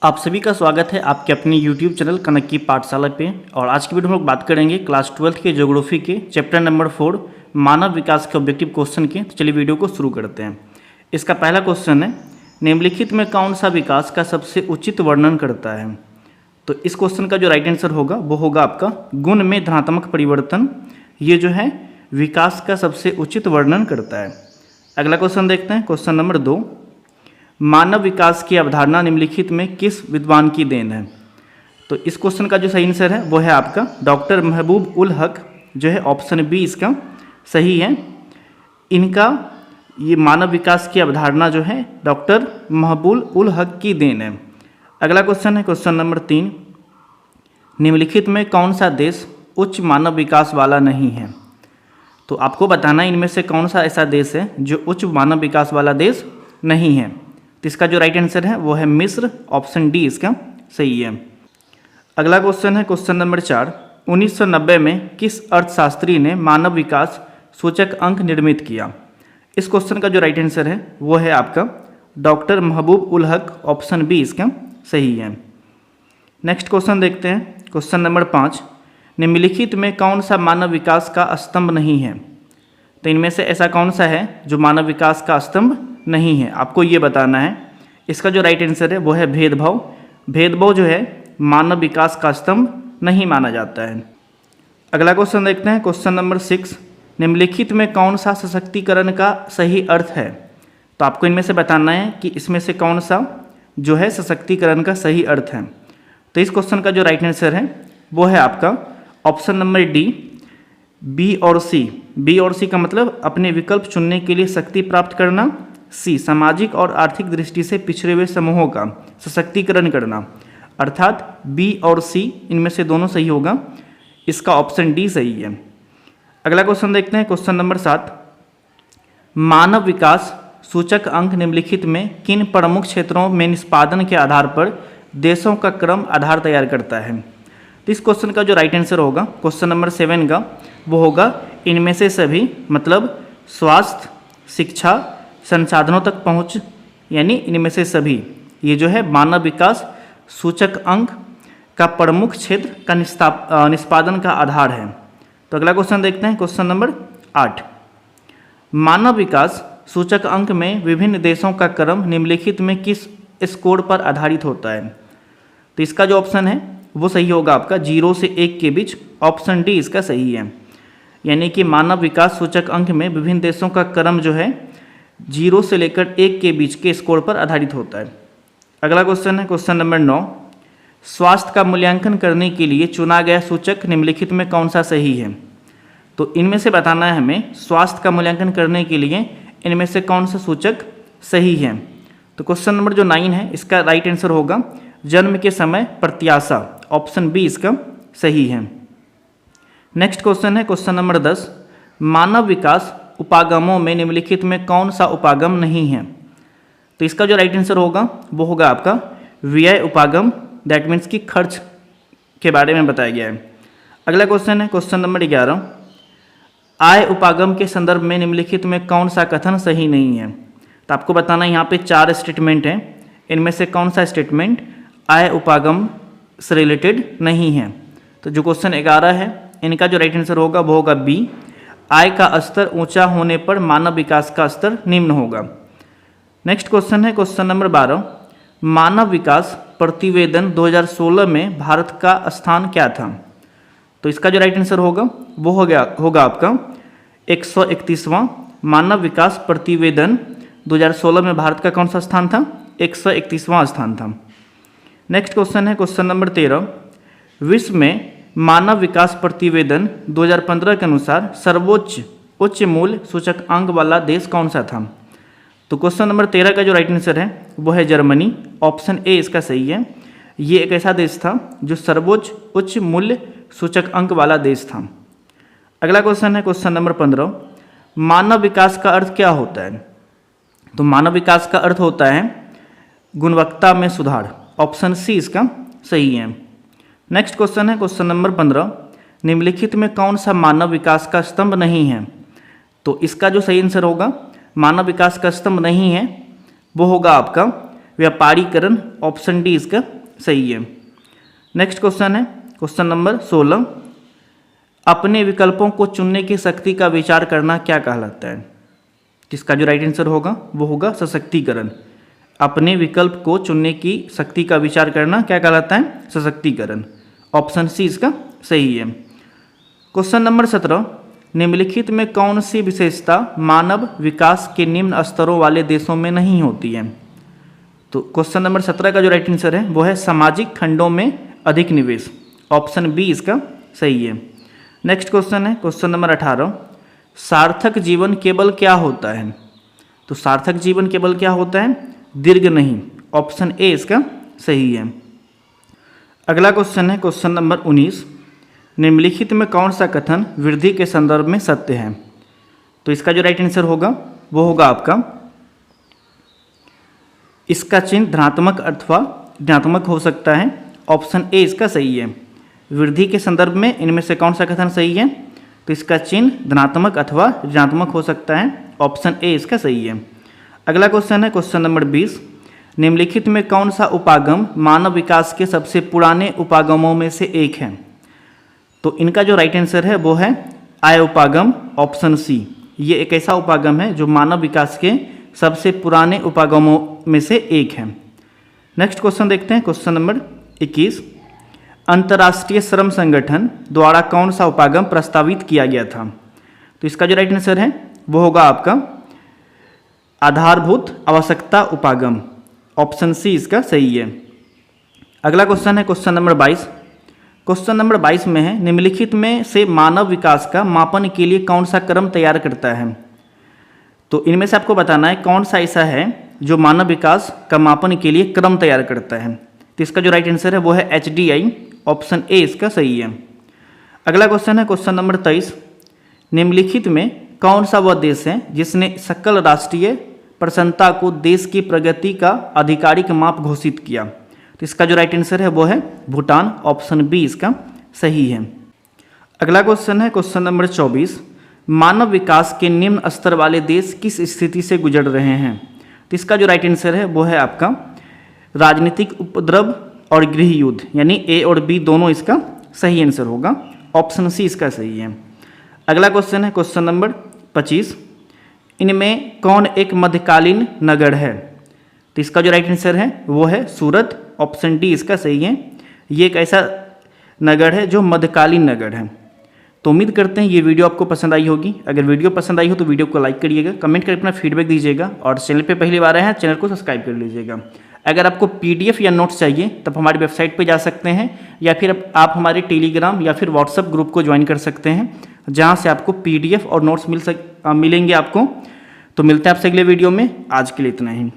आप सभी का स्वागत है आपके अपने YouTube चैनल कनक की पाठशाला पे। और आज की वीडियो में हम लोग बात करेंगे क्लास 12 के ज्योग्राफी के चैप्टर नंबर 4 मानव विकास के ऑब्जेक्टिव क्वेश्चन के। तो चलिए वीडियो को शुरू करते हैं। इसका पहला क्वेश्चन है, निम्नलिखित में कौन सा विकास का सबसे उचित वर्णन करता है। तो इस क्वेश्चन का जो राइट आंसर होगा वो होगा आपका गुण में धनात्मक परिवर्तन। ये जो है विकास का सबसे उचित वर्णन करता है। अगला क्वेश्चन देखते हैं, क्वेश्चन नंबर 2, मानव विकास की अवधारणा निम्नलिखित में किस विद्वान की देन है। तो इस क्वेश्चन का जो सही आंसर है वो है आपका डॉक्टर महबूब उल हक, जो है ऑप्शन बी इसका सही है। इनका ये मानव विकास की अवधारणा जो है डॉक्टर महबूब उल हक की देन है। अगला क्वेश्चन है क्वेश्चन नंबर 3, निम्नलिखित में कौन सा देश उच्च मानव विकास वाला नहीं है। तो आपको बताना है इनमें से कौन सा ऐसा देश है जो उच्च मानव विकास वाला देश नहीं है। तो इसका जो राइट आंसर है वो है मिस्र, ऑप्शन डी इसका सही है। अगला क्वेश्चन है क्वेश्चन नंबर 4, 1990 में किस अर्थशास्त्री ने मानव विकास सूचक अंक निर्मित किया। इस क्वेश्चन का जो राइट आंसर है वो है आपका डॉक्टर महबूब उल हक, ऑप्शन बी इसका सही है। नेक्स्ट क्वेश्चन देखते हैं, क्वेश्चन नंबर 5, निम्नलिखित में कौन सा मानव विकास का स्तंभ नहीं है। तो इनमें से ऐसा कौन सा है जो मानव विकास का स्तंभ नहीं है, आपको ये बताना है। इसका जो राइट आंसर है वो है भेदभाव। भेदभाव जो है मानव विकास का स्तंभ नहीं माना जाता है। अगला क्वेश्चन देखते हैं, क्वेश्चन नंबर 6, निम्नलिखित में कौन सा सशक्तिकरण का सही अर्थ है। तो आपको इनमें से बताना है कि इसमें से कौन सा जो है सशक्तिकरण का सही अर्थ है। तो इस क्वेश्चन का जो राइट आंसर है वो है आपका ऑप्शन नंबर डी, बी और सी। बी और सी का मतलब अपने विकल्प चुनने के लिए शक्ति प्राप्त करना, सी सामाजिक और आर्थिक दृष्टि से पिछड़े हुए समूहों का सशक्तिकरण करना। अर्थात बी और सी इनमें से दोनों सही होगा, इसका ऑप्शन डी सही है। अगला क्वेश्चन देखते हैं, क्वेश्चन नंबर 7, मानव विकास सूचक अंक निम्नलिखित में किन प्रमुख क्षेत्रों में निष्पादन के आधार पर देशों का क्रम आधार तैयार करता है। तो इस क्वेश्चन का जो राइट आंसर होगा क्वेश्चन नंबर 7 का वो होगा इनमें से सभी, मतलब स्वास्थ्य, शिक्षा, संसाधनों तक पहुंच, यानी इनमें से सभी। ये जो है मानव विकास सूचक अंक का प्रमुख क्षेत्र का निष्पादन का आधार है। तो अगला क्वेश्चन देखते हैं, क्वेश्चन नंबर 8, मानव विकास सूचक अंक में विभिन्न देशों का क्रम निम्नलिखित में किस स्कोर पर आधारित होता है। तो इसका जो ऑप्शन है वो सही होगा आपका 0 से 1 के बीच, ऑप्शन डी इसका सही है। यानी कि मानव विकास सूचक अंक में विभिन्न देशों का क्रम जो है 0 से लेकर 1 के बीच के स्कोर पर आधारित होता है। अगला क्वेश्चन है क्वेश्चन नंबर 9, स्वास्थ्य का मूल्यांकन करने के लिए चुना गया सूचक निम्नलिखित में कौन सा सही है। तो इनमें से बताना है हमें स्वास्थ्य का मूल्यांकन करने के लिए इनमें से कौन सा सूचक सही है। तो क्वेश्चन नंबर जो 9 है इसका राइट आंसर होगा जन्म के समय प्रत्याशा, ऑप्शन बी इसका सही है। नेक्स्ट क्वेश्चन है क्वेश्चन नंबर 10, मानव विकास उपागमों में निम्नलिखित में कौन सा उपागम नहीं है। तो इसका जो राइट आंसर होगा वो होगा आपका व्यय उपागम, दैट मीन्स कि खर्च के बारे में बताया गया है। अगला क्वेश्चन है क्वेश्चन नंबर 11, आय उपागम के संदर्भ में निम्नलिखित में कौन सा कथन सही नहीं है। तो आपको बताना है यहाँ पे 4 स्टेटमेंट हैं, इनमें से कौन सा स्टेटमेंट आय उपागम से रिलेटेड नहीं है। तो जो क्वेश्चन 11 है इनका जो राइट आंसर होगा वो होगा बी, आय का स्तर ऊंचा होने पर मानव विकास का स्तर निम्न होगा। नेक्स्ट क्वेश्चन है क्वेश्चन नंबर 12, मानव विकास प्रतिवेदन 2016 में भारत का स्थान क्या था। तो इसका जो राइट आंसर होगा वो होगा आपका 131वां। मानव विकास प्रतिवेदन 2016 में भारत का कौन सा स्थान था, 131वां स्थान था। नेक्स्ट क्वेश्चन है क्वेश्चन नंबर 13, विश्व में मानव विकास प्रतिवेदन 2015 के अनुसार सर्वोच्च उच्च मूल्य सूचक अंक वाला देश कौन सा था। तो क्वेश्चन नंबर 13 का जो राइट आंसर है वो है जर्मनी, ऑप्शन ए इसका सही है। ये एक ऐसा देश था जो सर्वोच्च उच्च मूल्य सूचक अंक वाला देश था। अगला क्वेश्चन है क्वेश्चन नंबर 15, मानव विकास का अर्थ क्या होता है। तो मानव विकास का अर्थ होता है गुणवत्ता में सुधार, ऑप्शन सी इसका सही है। नेक्स्ट क्वेश्चन है क्वेश्चन नंबर 15, निम्नलिखित में कौन सा मानव विकास का स्तंभ नहीं है। तो इसका जो सही आंसर होगा मानव विकास का स्तंभ नहीं है वो होगा आपका व्यापारीकरण, ऑप्शन डी इसका सही है। नेक्स्ट क्वेश्चन है क्वेश्चन नंबर 16, अपने विकल्पों को चुनने की शक्ति का विचार करना क्या कहलाता है? किसका जो राइट आंसर होगा वो होगा सशक्तिकरण। अपने विकल्प को चुनने की शक्ति का विचार करना क्या कहलाता है? सशक्तिकरण। ऑप्शन सी इसका सही है। क्वेश्चन नंबर 17, निम्नलिखित में कौन सी विशेषता मानव विकास के निम्न स्तरों वाले देशों में नहीं होती है? तो क्वेश्चन नंबर 17 का जो राइट आंसर है वो है सामाजिक खंडों में अधिक निवेश। ऑप्शन बी इसका सही है। नेक्स्ट क्वेश्चन है क्वेश्चन नंबर 18, सार्थक जीवन केवल क्या होता है? तो सार्थक जीवन केवल क्या होता है? दीर्घ नहीं। ऑप्शन ए इसका सही है। अगला क्वेश्चन है क्वेश्चन नंबर 19, निम्नलिखित में कौन सा कथन वृद्धि के संदर्भ में सत्य है? तो इसका जो राइट आंसर होगा वो होगा आपका, इसका चिन्ह धनात्मक अथवा ऋणात्मक हो सकता है। ऑप्शन ए इसका सही है। वृद्धि के संदर्भ में इनमें से कौन सा कथन सही है? तो इसका चिन्ह धनात्मक अथवा ऋणात्मक हो सकता है। ऑप्शन ए इसका सही है। अगला क्वेश्चन है क्वेश्चन नंबर 20, निम्नलिखित में कौन सा उपागम मानव विकास के सबसे पुराने उपागमों में से एक है? तो इनका जो राइट आंसर है वो है आय उपागम। ऑप्शन सी, ये एक ऐसा उपागम है जो मानव विकास के सबसे पुराने उपागमों में से एक है। नेक्स्ट क्वेश्चन देखते हैं क्वेश्चन नंबर 21, अंतर्राष्ट्रीय श्रम संगठन द्वारा कौन सा उपागम प्रस्तावित किया गया था? तो इसका जो राइट आंसर है वो होगा आपका आधारभूत आवश्यकता उपागम। ऑप्शन सी इसका सही है। अगला क्वेश्चन है क्वेश्चन नंबर 22। क्वेश्चन नंबर 22 में है, निम्नलिखित में से मानव विकास का मापन के लिए कौन सा क्रम तैयार करता है? तो इनमें से आपको बताना है कौन सा ऐसा है जो मानव विकास का मापन के लिए क्रम तैयार करता है। तो इसका जो राइट आंसर है वो है HDI। ऑप्शन ए इसका सही है। अगला क्वेश्चन है क्वेश्चन नंबर 23, निम्नलिखित में कौन सा वह देश है जिसने सकल राष्ट्रीय प्रसन्नता को देश की प्रगति का आधिकारिक माप घोषित किया? तो इसका जो राइट आंसर है वो है भूटान। ऑप्शन बी इसका सही है। अगला क्वेश्चन है क्वेश्चन नंबर 24, मानव विकास के निम्न स्तर वाले देश किस स्थिति से गुजर रहे हैं? तो इसका जो राइट आंसर है वो है आपका राजनीतिक उपद्रव और गृह युद्ध, यानी ए और बी दोनों इसका सही आंसर होगा। ऑप्शन सी इसका सही है। अगला क्वेश्चन है क्वेश्चन नंबर 25, इनमें कौन एक मध्यकालीन नगर है? तो इसका जो राइट आंसर है वो है सूरत। ऑप्शन डी इसका सही है। ये एक ऐसा नगर है जो मध्यकालीन नगर है। तो उम्मीद करते हैं ये वीडियो आपको पसंद आई होगी। अगर वीडियो पसंद आई हो तो वीडियो को लाइक करिएगा, कमेंट करके अपना फीडबैक दीजिएगा और चैनल पे पहली बार आए हैं चैनल को सब्सक्राइब कर लीजिएगा। अगर आपको PDF या नोट्स चाहिए तब हमारी वेबसाइट पे जा सकते हैं, या फिर आप हमारे टेलीग्राम या फिर व्हाट्सएप ग्रुप को ज्वाइन कर सकते हैं, जहां से आपको PDF और नोट्स मिलेंगे आपको। तो मिलते हैं आपसे अगले वीडियो में। आज के लिए इतना ही।